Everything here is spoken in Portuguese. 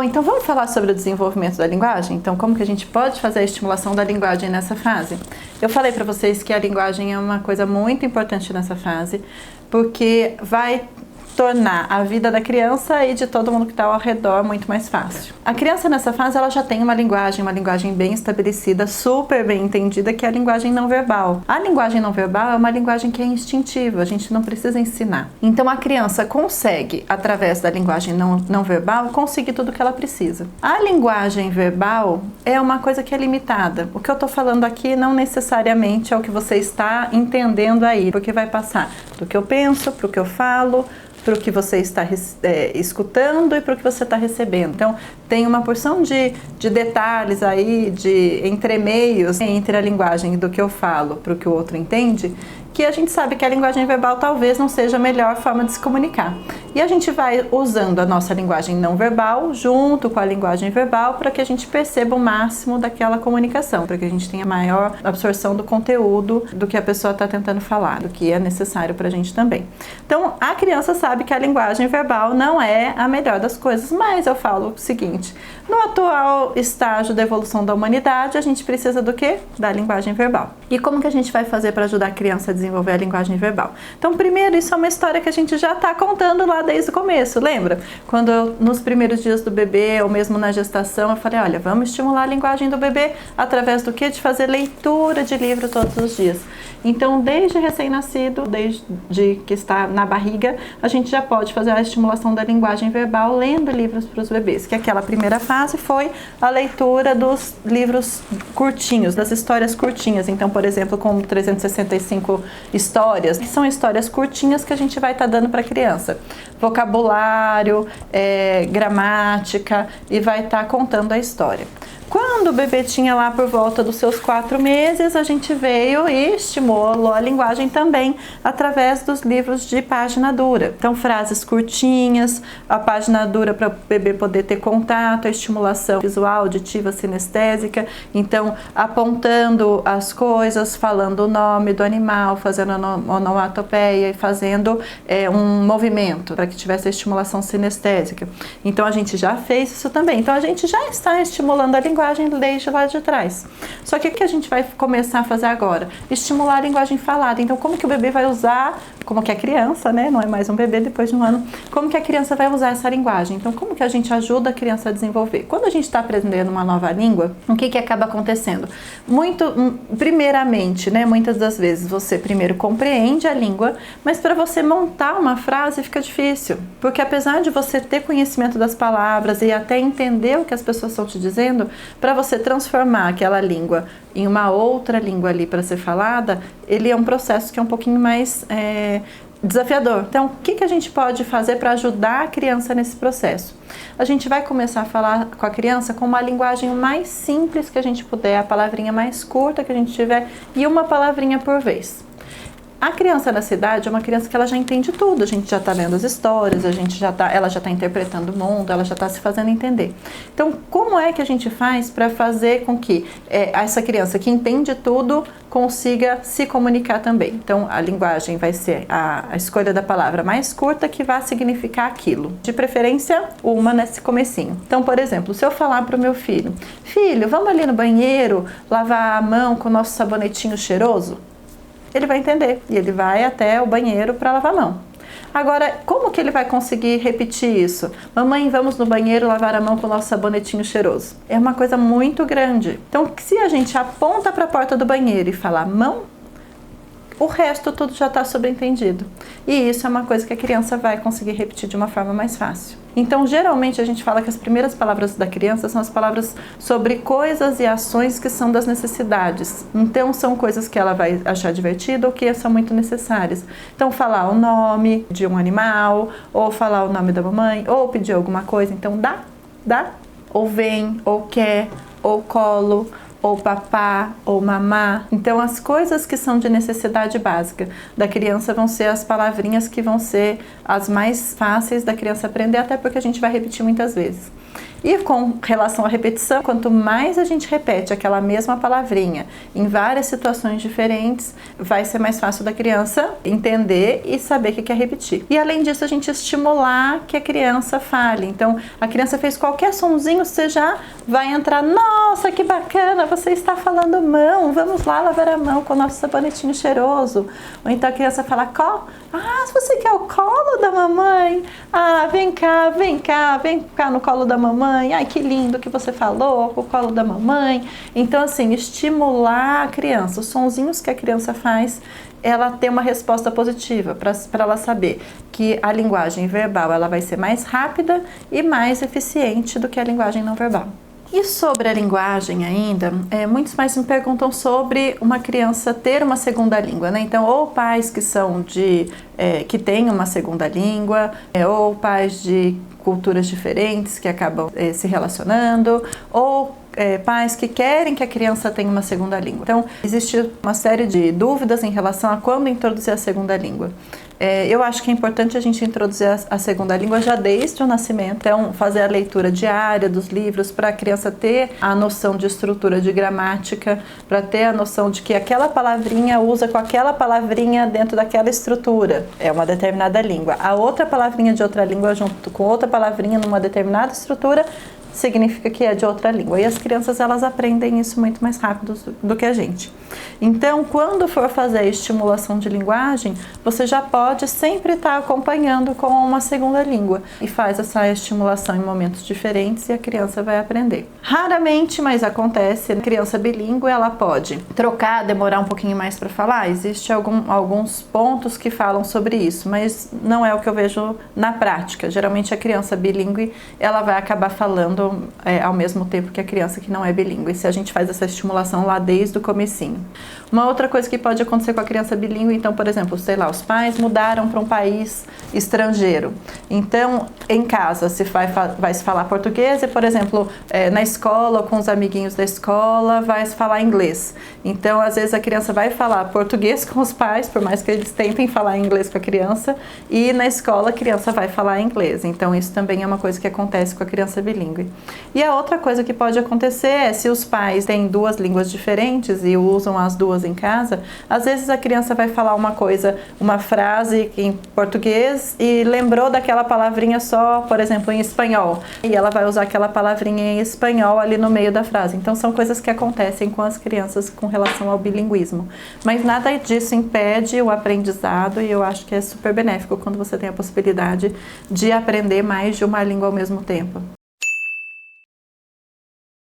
então vamos falar sobre o desenvolvimento da linguagem? Então, como que a gente pode fazer a estimulação da linguagem nessa fase? Eu falei para vocês que a linguagem é uma coisa muito importante nessa fase, porque vai tornar a vida da criança e de todo mundo que está ao redor muito mais fácil. A criança nessa fase ela já tem uma linguagem bem estabelecida, super bem entendida, que é a linguagem não verbal. A linguagem não verbal é uma linguagem que é instintiva, a gente não precisa ensinar. Então a criança consegue, através da linguagem não verbal, conseguir tudo o que ela precisa. A linguagem verbal é uma coisa que é limitada. O que eu estou falando aqui não necessariamente é o que você está entendendo aí, porque vai passar do que eu penso, para o que eu falo, para o que você está escutando e para o que você está recebendo. Então, tem uma porção de detalhes aí, de entremeios entre a linguagem do que eu falo para o que o outro entende, que a gente sabe que a linguagem verbal talvez não seja a melhor forma de se comunicar. E a gente vai usando a nossa linguagem não verbal junto com a linguagem verbal para que a gente perceba o máximo daquela comunicação, para que a gente tenha maior absorção do conteúdo do que a pessoa está tentando falar, do que é necessário para a gente também. Então, a criança sabe que a linguagem verbal não é a melhor das coisas, mas eu falo o seguinte: no atual estágio da evolução da humanidade, a gente precisa do quê? Da linguagem verbal. E como que a gente vai fazer para ajudar a criança a desenvolver a linguagem verbal? Então, primeiro, isso é uma história que a gente já está contando lá desde o começo, lembra? Quando nos primeiros dias do bebê, ou mesmo na gestação, eu falei, olha, vamos estimular a linguagem do bebê através do quê? De fazer leitura de livro todos os dias. Então, desde recém-nascido, desde que está na barriga, a gente já pode fazer a estimulação da linguagem verbal lendo livros para os bebês, que aquela primeira fase foi a leitura dos livros curtinhos, das histórias curtinhas. Então, por exemplo, como 365 histórias, que são histórias curtinhas que a gente vai estar dando para a criança. Vocabulário, gramática, e vai estar contando a história. Quando o bebê tinha lá por volta dos seus 4 meses, a gente veio e estimulou a linguagem também através dos livros de página dura. Então, frases curtinhas, a página dura para o bebê poder ter contato, a estimulação visual, auditiva, sinestésica. Então, apontando as coisas, falando o nome do animal, fazendo onomatopeia e fazendo um movimento para que tivesse a estimulação sinestésica. Então, a gente já fez isso também. Então, a gente já está estimulando a linguagem desde lá de trás. Só que o que a gente vai começar a fazer agora? Estimular a linguagem falada. Então, como que o bebê vai usar, como que a criança, né? Não é mais um bebê depois de um ano, como que a criança vai usar essa linguagem? Então, como que a gente ajuda a criança a desenvolver? Quando a gente está aprendendo uma nova língua, o que acaba acontecendo? Primeiramente, né? Muitas das vezes você primeiro compreende a língua, mas para você montar uma frase fica difícil, porque apesar de você ter conhecimento das palavras e até entender o que as pessoas estão te dizendo, para você transformar aquela língua em uma outra língua ali para ser falada, ele é um processo que é um pouquinho mais desafiador. Então, o que a gente pode fazer para ajudar a criança nesse processo? A gente vai começar a falar com a criança com uma linguagem mais simples que a gente puder, a palavrinha mais curta que a gente tiver e uma palavrinha por vez. A criança da cidade é uma criança que ela já entende tudo, a gente já está lendo as histórias, ela já está interpretando o mundo, ela já está se fazendo entender. Então, como é que a gente faz para fazer com que essa criança que entende tudo consiga se comunicar também? Então, a linguagem vai ser a escolha da palavra mais curta que vai significar aquilo. De preferência, uma nesse comecinho. Então, por exemplo, se eu falar para o meu filho, filho, vamos ali no banheiro lavar a mão com o nosso sabonetinho cheiroso? Ele vai entender e ele vai até o banheiro para lavar a mão. Agora, como que ele vai conseguir repetir isso? Mamãe, vamos no banheiro lavar a mão com o nosso sabonetinho cheiroso. É uma coisa muito grande. Então, se a gente aponta para a porta do banheiro e fala mão, o resto tudo já está subentendido. E isso é uma coisa que a criança vai conseguir repetir de uma forma mais fácil. Então, geralmente, a gente fala que as primeiras palavras da criança são as palavras sobre coisas e ações que são das necessidades. Então, são coisas que ela vai achar divertido ou que são muito necessárias. Então, falar o nome de um animal, ou falar o nome da mamãe, ou pedir alguma coisa. Então, dá, ou vem, ou quer, ou colo, ou papá, ou mamá. Então, as coisas que são de necessidade básica da criança vão ser as palavrinhas que vão ser as mais fáceis da criança aprender, até porque a gente vai repetir muitas vezes. E com relação à repetição, quanto mais a gente repete aquela mesma palavrinha em várias situações diferentes, vai ser mais fácil da criança entender e saber que quer repetir. E além disso, a gente estimular que a criança fale. Então, a criança fez qualquer sonzinho, você já vai entrar, nossa, que bacana, você está falando mão, vamos lá lavar a mão com o nosso sabonetinho cheiroso. Ou então a criança fala, se você quer o colo da mamãe, vem cá no colo da mamãe, ai que lindo que você falou, o colo da mamãe. Então assim, estimular a criança, os sonzinhos que a criança faz, ela tem uma resposta positiva para ela saber que a linguagem verbal ela vai ser mais rápida e mais eficiente do que a linguagem não verbal. E sobre a linguagem ainda, muitos pais me perguntam sobre uma criança ter uma segunda língua, né? Então, ou pais que são que têm uma segunda língua, ou pais de culturas diferentes que acabam se relacionando, ou pais que querem que a criança tenha uma segunda língua. Então, existe uma série de dúvidas em relação a quando introduzir a segunda língua. Eu acho que é importante a gente introduzir a segunda língua já desde o nascimento, então fazer a leitura diária dos livros para a criança ter a noção de estrutura de gramática, para ter a noção de que aquela palavrinha usa com aquela palavrinha dentro daquela estrutura, é uma determinada língua. A outra palavrinha de outra língua junto com outra palavrinha numa determinada estrutura significa que é de outra língua. E as crianças, elas aprendem isso muito mais rápido do que a gente. Então, quando for fazer a estimulação de linguagem, você já pode sempre estar acompanhando com uma segunda língua e faz essa estimulação em momentos diferentes e a criança vai aprender. Raramente, mas acontece, a criança bilíngue, ela pode trocar, demorar um pouquinho mais para falar. Existem alguns pontos que falam sobre isso, mas não é o que eu vejo na prática. Geralmente, a criança bilíngue, ela vai acabar falando ao mesmo tempo que a criança que não é bilíngue, se a gente faz essa estimulação lá desde o comecinho. Uma outra coisa que pode acontecer com a criança bilíngue, então, por exemplo, sei lá, os pais mudaram para um país estrangeiro. Então, em casa vai se falar português e, por exemplo, na escola, com os amiguinhos da escola, vai se falar inglês. Então, às vezes a criança vai falar português com os pais, por mais que eles tentem falar inglês com a criança, e na escola a criança vai falar inglês. Então, isso também é uma coisa que acontece com a criança bilíngue. E a outra coisa que pode acontecer é se os pais têm duas línguas diferentes e usam as duas em casa, às vezes a criança vai falar uma frase em português e lembrou daquela palavrinha só, por exemplo, em espanhol. E ela vai usar aquela palavrinha em espanhol ali no meio da frase. Então são coisas que acontecem com as crianças com relação ao bilinguismo. Mas nada disso impede o aprendizado e eu acho que é super benéfico quando você tem a possibilidade de aprender mais de uma língua ao mesmo tempo.